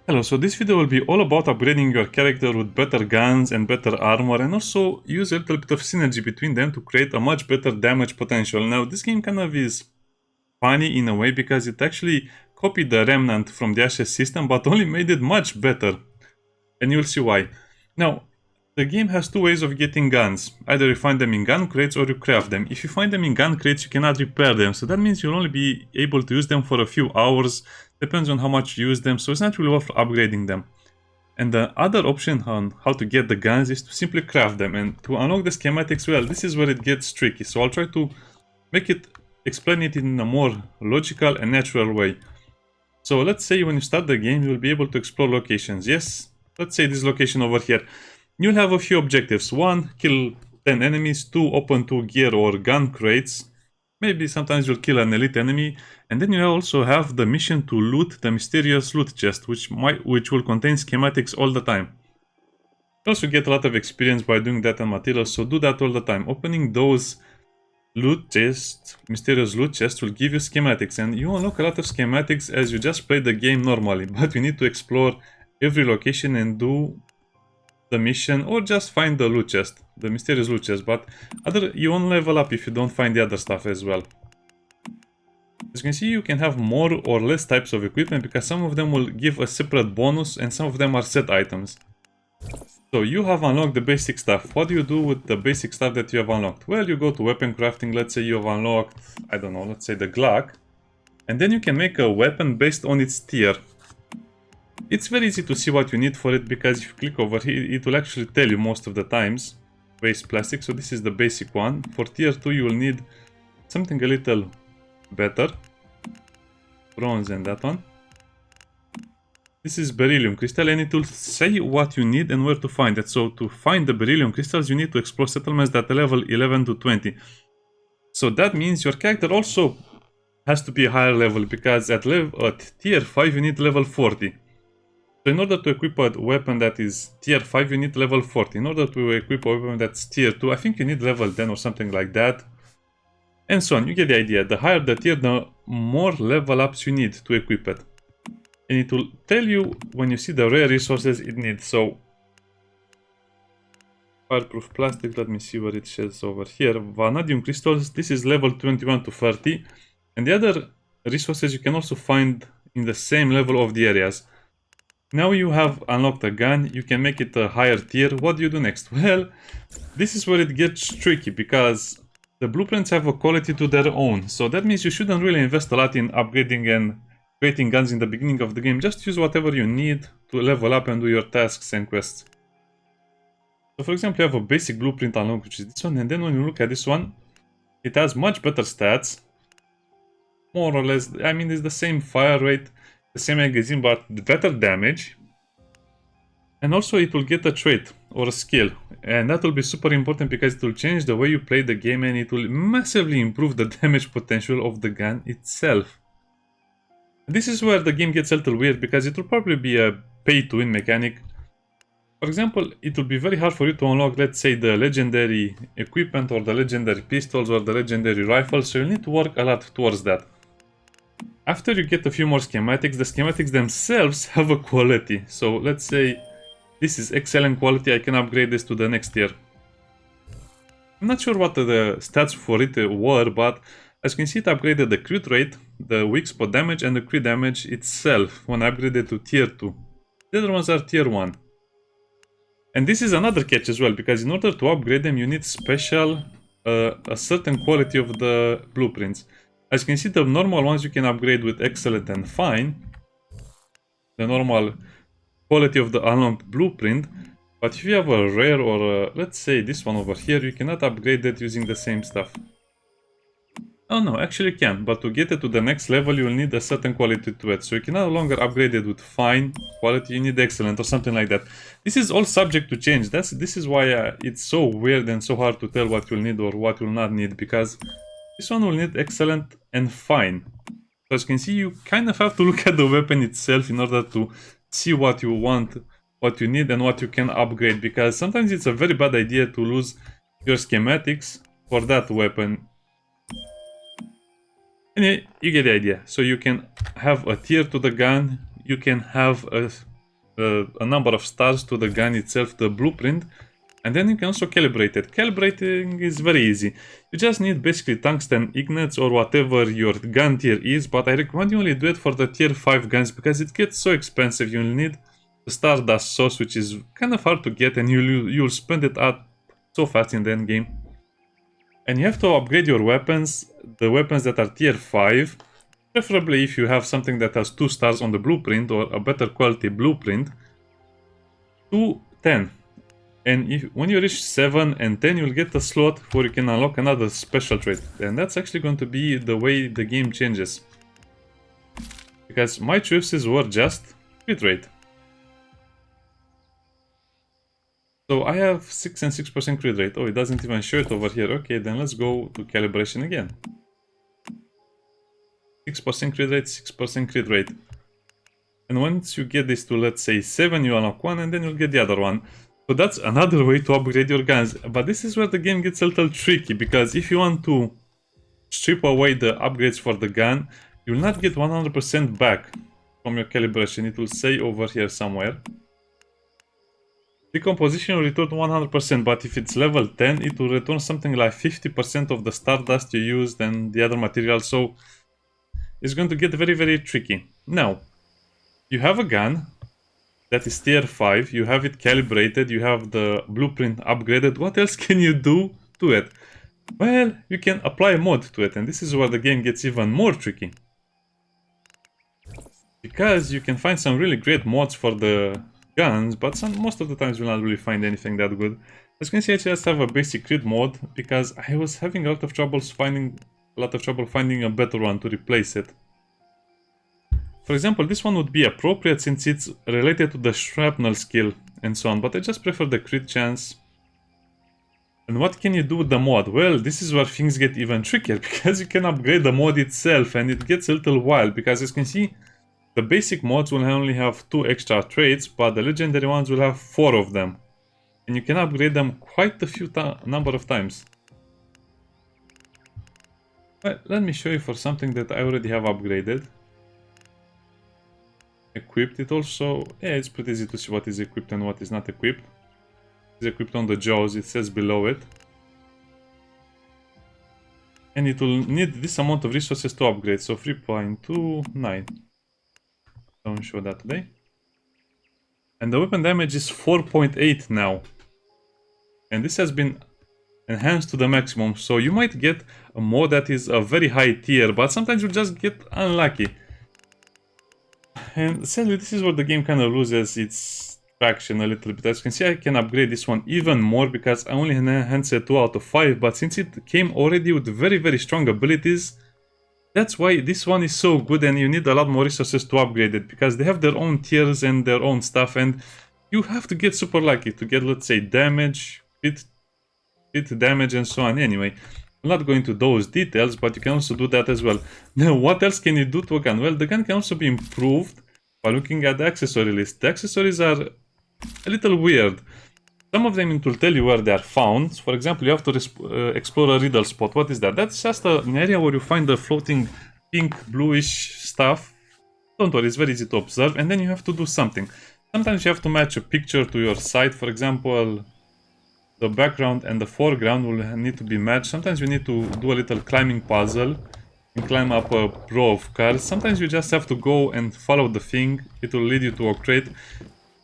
Hello, so this video will be all about upgrading your character with better guns and better armor, and also use a little bit of synergy between them to create a much better damage potential. Now this game kind of is funny in a way because it actually copied the Remnant from the Ashes system but only made it much better, and you'll see why. Now, the game has two ways of getting guns. Either you find them in gun crates or you craft them. If you find them in gun crates, you cannot repair them, so that means you'll only be able to use them for a few hours. Depends on how much you use them, so it's not really worth upgrading them. And the other option on how to get the guns is to simply craft them, and to unlock the schematics, well, this is where it gets tricky, so I'll try to explain it in a more logical and natural way. So let's say when you start the game, you'll be able to explore locations. Yes, let's say this location over here. You'll have a few objectives. 1, kill 10 enemies. 2, open 2 gear or gun crates. Maybe sometimes you'll kill an elite enemy. And then you also have the mission to loot the mysterious loot chest, which will contain schematics all the time. You also get a lot of experience by doing that and materials, so do that all the time. Opening those loot chests, mysterious loot chests, will give you schematics, and you unlock a lot of schematics as you just play the game normally, but you need to explore every location and do the mission, or just find the loot chest, the mysterious loot chest, but you won't level up if you don't find the other stuff as well. As you can see, you can have more or less types of equipment because some of them will give a separate bonus and some of them are set items. So you have unlocked the basic stuff. What do you do with the basic stuff that you have unlocked? Well, you go to weapon crafting. Let's say you have unlocked, I don't know, let's say the Glock, and then you can make a weapon based on its tier. It's very easy to see what you need for it because if you click over here, it will actually tell you most of the times. Waste plastic, so this is the basic one. For tier 2 you will need something a little better. Bronze and that one. This is beryllium crystal, and it will say what you need and where to find it. So to find the beryllium crystals, you need to explore settlements that are level 11 to 20. So that means your character also has to be a higher level, because at tier 5 you need level 40. So in order to equip a weapon that is tier 5, you need level 40. In order to equip a weapon that's tier 2, I think you need level 10 or something like that. And so on, you get the idea. The higher the tier, the more level ups you need to equip it. And it will tell you when you see the rare resources it needs. So, fireproof plastic, let me see what it says over here. Vanadium crystals, this is level 21 to 30. And the other resources you can also find in the same level of the areas. Now you have unlocked a gun, you can make it a higher tier. What do you do next? Well, this is where it gets tricky, because the blueprints have a quality to their own. So that means you shouldn't really invest a lot in upgrading and creating guns in the beginning of the game. Just use whatever you need to level up and do your tasks and quests. So for example, you have a basic blueprint unlocked, which is this one, and then when you look at this one, it has much better stats. More or less, I mean, it's the same fire rate, the same magazine, but better damage. And also it will get a trait or a skill, and that will be super important because it will change the way you play the game, and it will massively improve the damage potential of the gun itself. This is where the game gets a little weird, because it will probably be a pay-to-win mechanic. For example, it will be very hard for you to unlock, let's say, the legendary equipment or the legendary pistols or the legendary rifles, so you'll need to work a lot towards that. After you get a few more schematics, the schematics themselves have a quality. So let's say this is excellent quality, I can upgrade this to the next tier. I'm not sure what the stats for it were, but as you can see, it upgraded the crit rate, the weak spot damage, and the crit damage itself when upgraded to tier 2. The other ones are tier 1. And this is another catch as well, because in order to upgrade them, you need a certain quality of the blueprints. As you can see, the normal ones you can upgrade with excellent and fine, the normal quality of the unlocked blueprint. But if you have a rare or let's say this one over here, you cannot upgrade that using the same stuff. Oh no, actually you can, but to get it to the next level you will need a certain quality to it. So you can no longer upgrade it with fine quality, you need excellent or something like that. This is all subject to change. This is why it's so weird and so hard to tell what you'll need or what you'll not need, because this one will need excellent and fine. So as you can see, you kind of have to look at the weapon itself in order to see what you want, what you need, and what you can upgrade, because sometimes it's a very bad idea to lose your schematics for that weapon. Anyway, you get the idea. So you can have a tier to the gun, you can have a a number of stars to the gun itself, the blueprint, and then you can also calibrate it. Calibrating is very easy. You just need basically tungsten ingots or whatever your gun tier is, but I recommend you only do it for the tier 5 guns because it gets so expensive. You'll need the stardust sauce, which is kind of hard to get, and you'll spend it out so fast in the end game. And you have to upgrade your weapons, the weapons that are tier 5, preferably if you have something that has 2 stars on the blueprint or a better quality blueprint, to 10. And when you reach 7 and 10, you'll get a slot where you can unlock another special trait. And that's actually going to be the way the game changes. Because my choices were just crit rate. So I have 6 and 6% crit rate. Oh, it doesn't even show it over here. Okay, then let's go to calibration again. 6% crit rate, 6% crit rate. And once you get this to, let's say, 7, you unlock one, and then you'll get the other one. So that's another way to upgrade your guns. But this is where the game gets a little tricky, because if you want to strip away the upgrades for the gun, you'll not get 100% back from your calibration. It will say over here somewhere. Decomposition will return 100%, but if it's level 10, it will return something like 50% of the stardust you used and the other materials, so it's going to get very, very tricky. Now, you have a gun that is tier 5, you have it calibrated, you have the blueprint upgraded. What else can you do to it? Well, you can apply a mod to it, and this is where the game gets even more tricky. Because you can find some really great mods for the guns, but most of the times you'll not really find anything that good. As you can see, I just have a basic crit mod because I was having a lot of trouble finding a better one to replace it. For example, this one would be appropriate since it's related to the shrapnel skill and so on, but I just prefer the crit chance. And what can you do with the mod? Well, this is where things get even trickier because you can upgrade the mod itself, and it gets a little wild because, as you can see, the basic mods will only have 2 extra traits, but the legendary ones will have 4 of them. And you can upgrade them quite a few number of times. Well, let me show you for something that I already have upgraded. Equipped it also. Yeah, it's pretty easy to see what is equipped and what is not equipped. It's equipped on the jaws, it says below it. And it will need this amount of resources to upgrade, so 3.29. Don't show that today. And the weapon damage is 4.8 now. And this has been enhanced to the maximum, so you might get a mod that is a very high tier, but sometimes you just get unlucky. And sadly, this is where the game kind of loses its traction a little bit. As you can see, I can upgrade this one even more because I only enhanced it 2 out of 5, but since it came already with very, very strong abilities, that's why this one is so good, and you need a lot more resources to upgrade it, because they have their own tiers and their own stuff, and you have to get super lucky to get, let's say, damage, hit damage, and so on. Anyway, I'm not going into those details, but you can also do that as well. Now, what else can you do to a gun? Well, the gun can also be improved by looking at the accessory list. The accessories are a little weird. Some of them it will tell you where they are found. For example, you have to explore a riddle spot. What is that? That's just an area where you find the floating pink, bluish stuff. Don't worry, it's very easy to observe. And then you have to do something. Sometimes you have to match a picture to your side. For example, the background and the foreground will need to be matched. Sometimes you need to do a little climbing puzzle and climb up a row of cars. Sometimes you just have to go and follow the thing. It will lead you to a crate.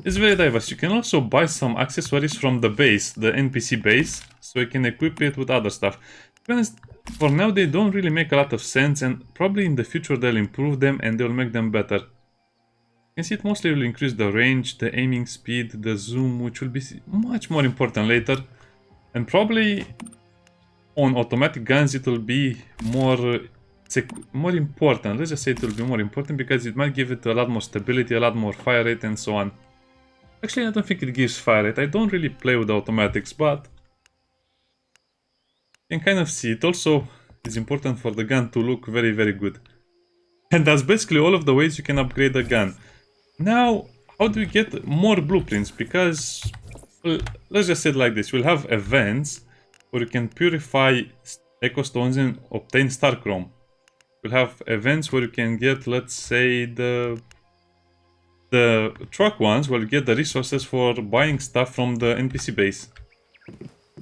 It's very diverse. You can also buy some accessories from the base, the NPC base, so you can equip it with other stuff. To be honest, for now they don't really make a lot of sense, and probably in the future they'll improve them and they'll make them better. You can see it mostly will increase the range, the aiming speed, the zoom, which will be much more important later. And probably on automatic guns it will be more important. Let's just say it will be more important because it might give it a lot more stability, a lot more fire rate, and so on. Actually, I don't think it gives fire rate. I don't really play with automatics, but you can kind of see it. Also, it's important for the gun to look very, very good. And that's basically all of the ways you can upgrade a gun. Now, how do we get more blueprints? Because, well, let's just say it like this. We'll have events where you can purify echo stones and obtain star chrome. We'll have events where you can get, let's say, the the truck ones will get the resources for buying stuff from the NPC base.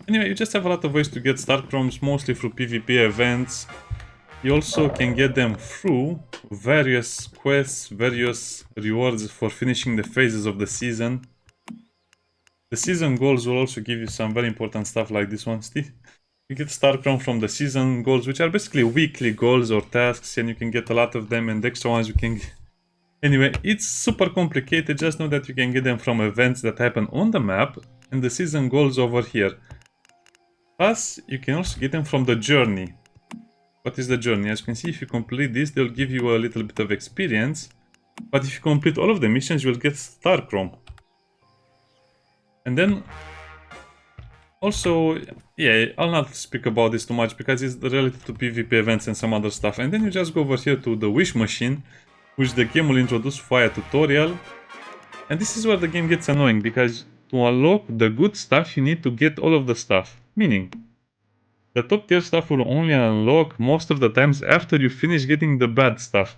Anyway, you just have a lot of ways to get star chromes, mostly through PvP events. You also can get them through various quests, various rewards for finishing the phases of the season. The season goals will also give you some very important stuff like this one. See? You get star chrome from the season goals, which are basically weekly goals or tasks, and you can get a lot of them, and the extra ones you can get. Anyway, it's super complicated, just know that you can get them from events that happen on the map, and the season goals over here. Plus, you can also get them from the journey. What is the journey? As you can see, if you complete this, they'll give you a little bit of experience. But if you complete all of the missions, you will get star chrome. And then, also, yeah, I'll not speak about this too much because it's related to PvP events and some other stuff. And then you just go over here to the wish machine, which the game will introduce via tutorial. And this is where the game gets annoying, because to unlock the good stuff, you need to get all of the stuff. Meaning, the top tier stuff will only unlock most of the times after you finish getting the bad stuff.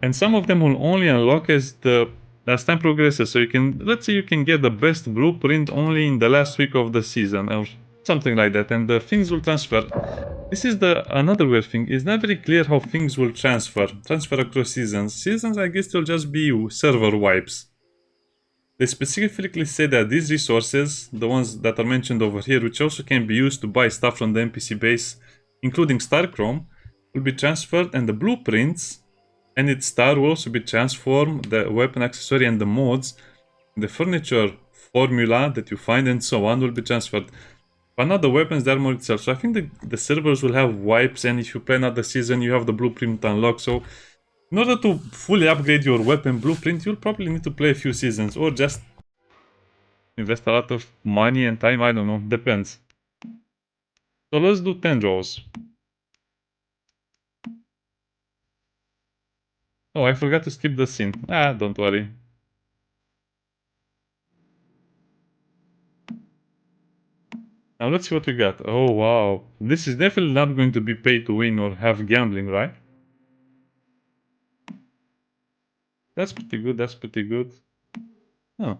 And some of them will only unlock as time progresses. So you can, let's say you can get the best blueprint only in the last week of the season or something like that, and the things will transfer. This is another weird thing. It's not very clear how things will transfer across seasons. Seasons, I guess, will just be server wipes. They specifically say that these resources, the ones that are mentioned over here, which also can be used to buy stuff from the NPC base, including star chrome, will be transferred, and the blueprints and its star will also be transformed, the weapon accessory and the mods, the furniture formula that you find and so on will be transferred. But not the weapons, the armor itself. So I think the servers will have wipes, and if you play another season, you have the blueprint unlocked. So in order to fully upgrade your weapon blueprint, you'll probably need to play a few seasons, or just invest a lot of money and time, I don't know, depends. So let's do 10 draws. Oh, I forgot to skip the scene. Ah, don't worry. Now let's see what we got. Oh wow, this is definitely not going to be pay to win or have gambling, right? That's pretty good, that's pretty good. Oh,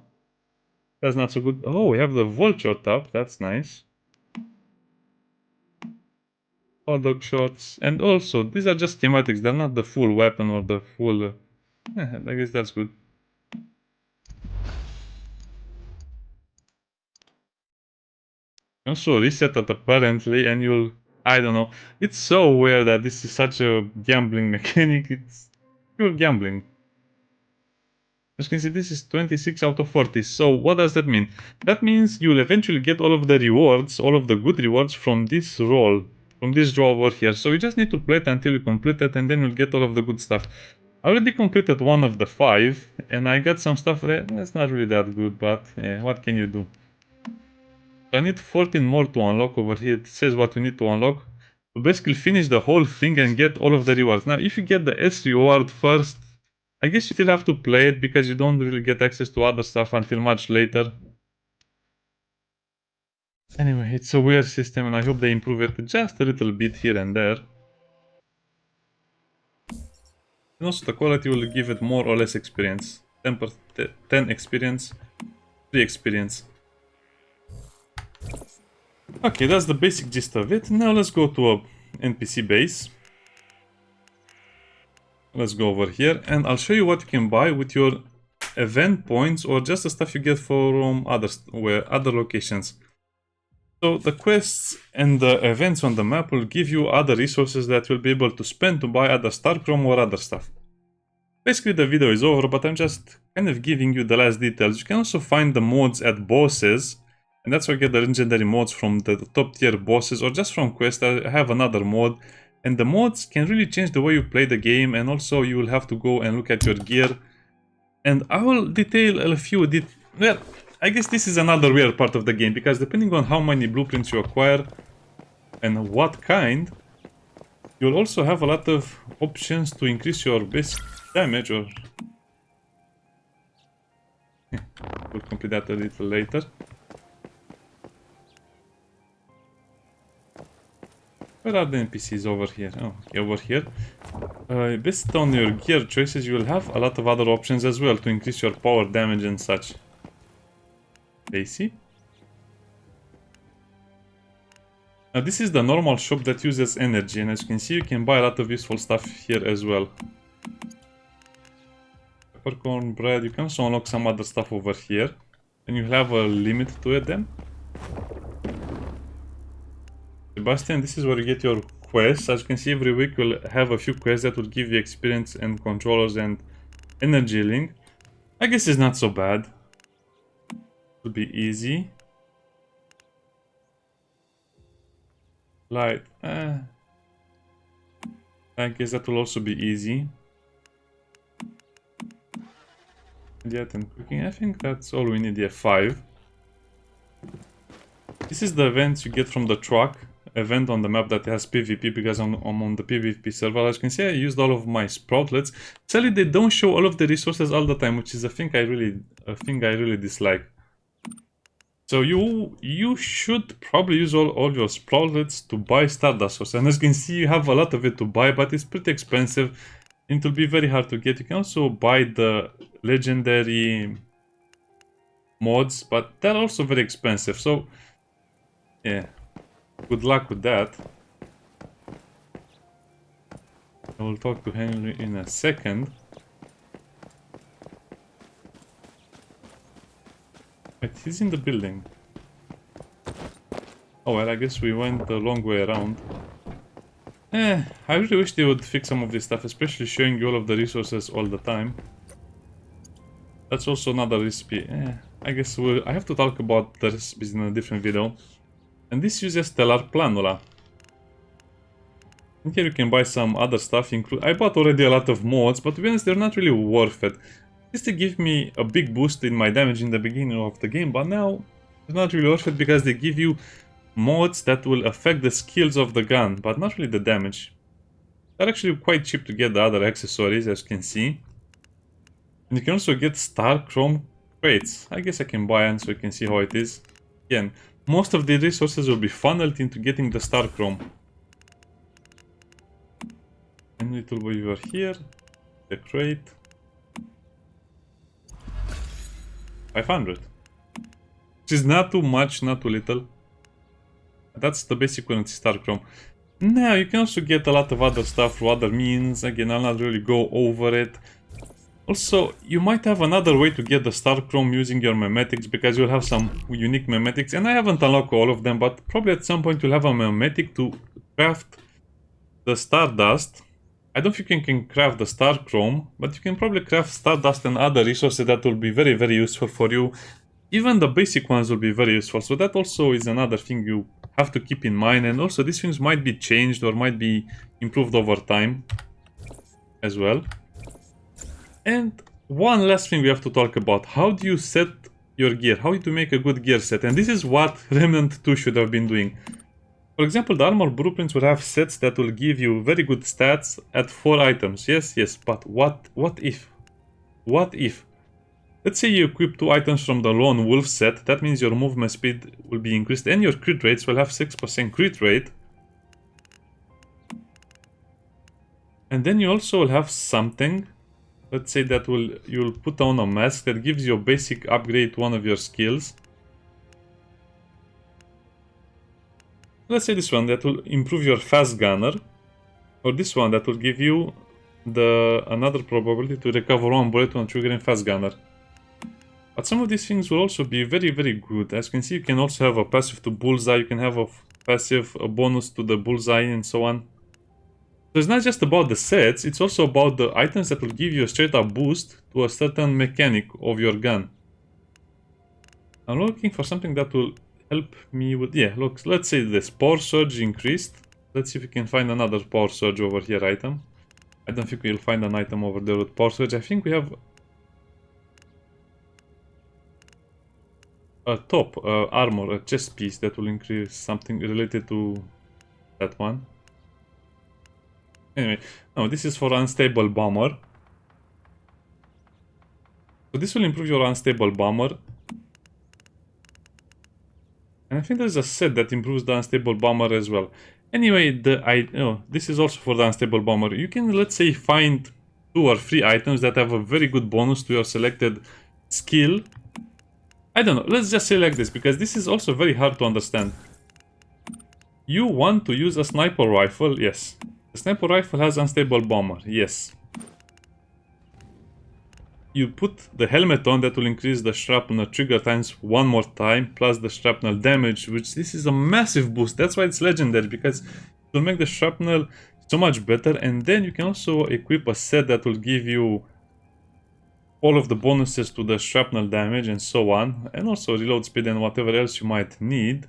that's not so good. Oh, we have the vulture top, that's nice. Hot dog shots, and also, these are just schematics, they're not the full weapon or the full... I guess that's good. Also reset it apparently, and you'll... I don't know. It's so weird that this is such a gambling mechanic, it's pure gambling. As you can see, this is 26 out of 40. So what does that mean? That means you'll eventually get all of the rewards, all of the good rewards from this roll, from this draw over here. So you just need to play it until you complete it, and then you'll get all of the good stuff. I already completed one of the 5, and I got some stuff that's not really that good, but what can you do? I need 14 more to unlock over here. It says what we need to unlock. To basically finish the whole thing and get all of the rewards. Now, if you get the S reward first, I guess you still have to play it because you don't really get access to other stuff until much later. Anyway, it's a weird system, and I hope they improve it just a little bit here and there. And also the quality will give it more or less experience. 10 experience, 3 experience. Okay, that's the basic gist of it. Now let's go to a NPC base. Let's go over here, and I'll show you what you can buy with your event points or just the stuff you get from other locations. So the quests and the events on the map will give you other resources that you'll be able to spend to buy other star chrome or other stuff. Basically the video is over, but I'm just kind of giving you the last details. You can also find the mods at bosses, and that's where you get the legendary mods from the top tier bosses or just from quests. I have another mod, and the mods can really change the way you play the game, and also you will have to go and look at your gear. And I will detail a few well, I guess this is another weird part of the game, because depending on how many blueprints you acquire and what kind, you'll also have a lot of options to increase your basic damage, or... we'll complete that a little later. Where are the NPCs over here? Oh, okay, over here. Based on your gear choices, you will have a lot of other options as well to increase your power, damage and such. Basic. Now this is the normal shop that uses energy, and as you can see, you can buy a lot of useful stuff here as well. Peppercorn bread, you can also unlock some other stuff over here. And you have a limit to it then. Sebastian, this is where you get your quests. As you can see, every week you'll have a few quests that will give you experience and controllers and energy link. I guess it's not so bad. It'll be easy. Light. I guess that will also be easy. Diet and cooking. I think that's all we need. Yeah, 5. This is the events you get from the truck event on the map that has PvP, because I'm on the PvP server. As you can see, I used all of my sproutlets. Sadly, they don't show all of the resources all the time, which is a thing I really dislike. So you should probably use all your sproutlets to buy Stardust Source. And as you can see, you have a lot of it to buy, but it's pretty expensive. It will be very hard to get. You can also buy the legendary mods, but they're also very expensive. So yeah, good luck with that. I will talk to Henry in a second. But he's in the building. Oh well, I guess we went the long way around. I really wish they would fix some of this stuff, especially showing you all of the resources all the time. That's also another recipe. I guess I have to talk about the recipes in a different video. And this uses Stellar Planula. And here you can buy some other stuff. I bought already a lot of mods, but to be honest, they're not really worth it. Just to give me a big boost in my damage in the beginning of the game, but now it's not really worth it because they give you mods that will affect the skills of the gun, but not really the damage. They're actually quite cheap to get the other accessories, as you can see. And you can also get Star Chrome crates. I guess I can buy one so you can see how it is. Again, most of the resources will be funneled into getting the Star Chrome. And it will be over here. The crate. 500. Which is not too much, not too little. That's the basic one with Star Chrome. Now, you can also get a lot of other stuff through other means. Again, I'll not really go over it. Also, you might have another way to get the Star Chrome using your memetics, because you'll have some unique memetics. And I haven't unlocked all of them, but probably at some point you'll have a memetic to craft the Stardust. I don't think you can craft the Star Chrome, but you can probably craft Stardust and other resources that will be very, very useful for you. Even the basic ones will be very useful, so that also is another thing you have to keep in mind. And also these things might be changed or might be improved over time as well. And one last thing we have to talk about: how do you set your gear? How do you make a good gear set? And this is what Remnant 2 should have been doing. For example, the armor blueprints will have sets that will give you very good stats at 4 items. Yes, but what if? What if? Let's say you equip 2 items from the Lone Wolf set. That means your movement speed will be increased and your crit rates will have 6% crit rate. And then you also will have something, let's say that you'll put on a mask that gives you a basic upgrade to one of your skills. Let's say this one that will improve your fast gunner, or this one that will give you another probability to recover 1 bullet when triggering fast gunner. But some of these things will also be very, very good. As you can see, you can also have a passive to bullseye, you can have a passive, a bonus to the bullseye, and so on. So it's not just about the sets, it's also about the items that will give you a straight up boost to a certain mechanic of your gun. I'm looking for something that will help me with, yeah, look, let's say this power surge increased. Let's see if we can find another power surge over here item. I don't think we'll find an item over there with power surge. I think we have a top armor, a chest piece that will increase something related to that one. Anyway, no, this is for unstable bomber. So this will improve your unstable bomber. And I think there's a set that improves the unstable bomber as well. Anyway, this is also for the unstable bomber. You can, let's say, find 2 or 3 items that have a very good bonus to your selected skill. I don't know, let's just say like this, because this is also very hard to understand. You want to use a sniper rifle, yes. The sniper rifle has unstable bomber, yes. You put the helmet on, that will increase the shrapnel trigger times 1 more time, plus the shrapnel damage, which this is a massive boost. That's why it's legendary, because it will make the shrapnel so much better. And then you can also equip a set that will give you all of the bonuses to the shrapnel damage and so on, and also reload speed and whatever else you might need.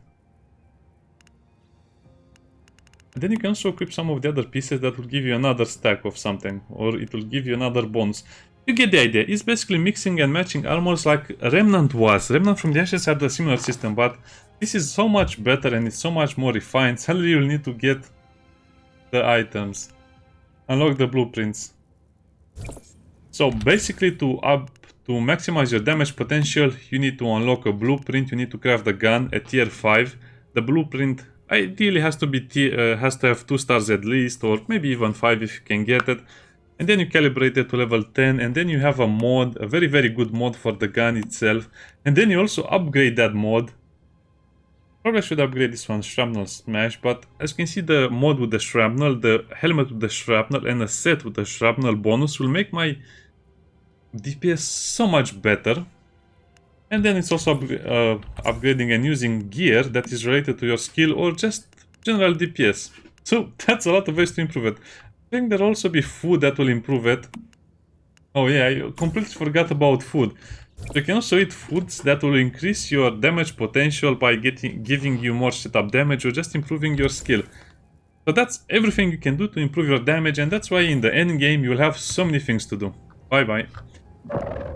And then you can also equip some of the other pieces that will give you another stack of something, or it will give you another bonus. You get the idea. It's basically mixing and matching armors like Remnant was. Remnant from the Ashes had a similar system, but this is so much better and it's so much more refined. Sadly, you'll need to get the items. Unlock the blueprints. So basically, to maximize your damage potential, you need to unlock a blueprint. You need to craft the gun at tier 5. The blueprint ideally has to be has to have 2 stars at least, or maybe even 5 if you can get it. And then you calibrate it to level 10, and then you have a mod, a very, very good mod for the gun itself. And then you also upgrade that mod. Probably I should upgrade this one, Shrapnel Smash, but as you can see, the mod with the shrapnel, the helmet with the shrapnel, and a set with the shrapnel bonus will make my DPS so much better. And then it's also upgrading and using gear that is related to your skill or just general DPS. So that's a lot of ways to improve it. I think there'll also be food that will improve it. Oh yeah, I completely forgot about food. You can also eat foods that will increase your damage potential by giving you more setup damage or just improving your skill. So that's everything you can do to improve your damage, and that's why in the end game you'll have so many things to do. Bye bye.